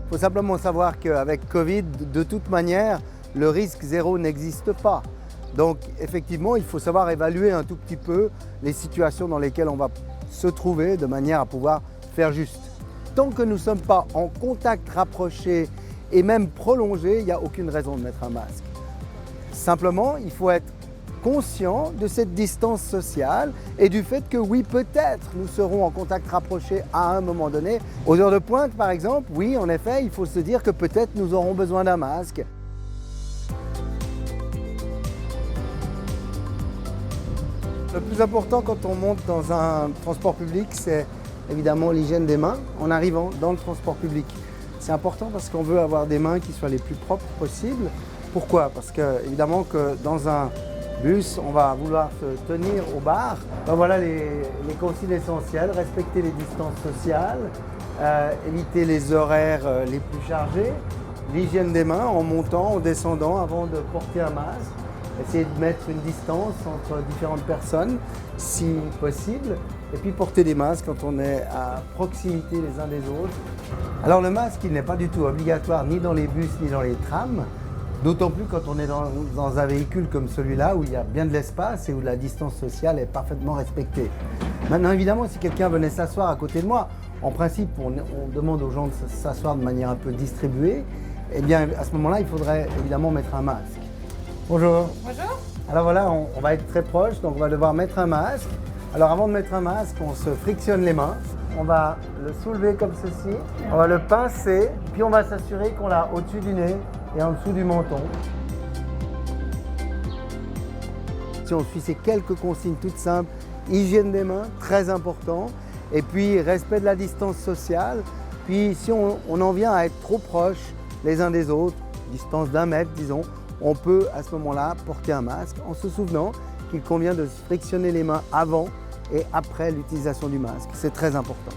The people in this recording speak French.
Il faut simplement savoir qu'avec Covid, de toute manière, le risque zéro n'existe pas. Donc effectivement, il faut savoir évaluer un tout petit peu les situations dans lesquelles on va se trouver de manière à pouvoir faire juste. Tant que nous ne sommes pas en contact rapproché et même prolongé, il n'y a aucune raison de mettre un masque. Simplement, il faut être conscient de cette distance sociale et du fait que oui, peut-être nous serons en contact rapproché à un moment donné. Aux heures de pointe, par exemple, oui, en effet, il faut se dire que peut-être nous aurons besoin d'un masque. Le plus important quand on monte dans un transport public, c'est évidemment l'hygiène des mains en arrivant dans le transport public. C'est important parce qu'on veut avoir des mains qui soient les plus propres possibles. Pourquoi? Parce que évidemment que dans un bus, on va vouloir se tenir au bar. Donc voilà les consignes essentielles, respecter les distances sociales, éviter les horaires les plus chargés, l'hygiène des mains en montant, en descendant avant de porter un masque, essayer de mettre une distance entre différentes personnes si possible, et puis porter des masques quand on est à proximité les uns des autres. Alors le masque, il n'est pas du tout obligatoire ni dans les bus ni dans les trams. D'autant plus quand on est dans un véhicule comme celui-là où il y a bien de l'espace et où la distance sociale est parfaitement respectée. Maintenant évidemment, si quelqu'un venait s'asseoir à côté de moi, en principe on demande aux gens de s'asseoir de manière un peu distribuée, et bien à ce moment-là il faudrait évidemment mettre un masque. Bonjour. Bonjour. Alors voilà, on va être très proche, donc on va devoir mettre un masque. Alors avant de mettre un masque, on se frictionne les mains. On va le soulever comme ceci, on va le pincer, puis on va s'assurer qu'on l'a au-dessus du nez et en dessous du menton. Si on suit ces quelques consignes toutes simples, hygiène des mains, très important, et puis respect de la distance sociale, puis si on en vient à être trop proches les uns des autres, distance d'1 mètre disons, on peut à ce moment-là porter un masque en se souvenant qu'il convient de se frictionner les mains avant et après l'utilisation du masque. C'est très important.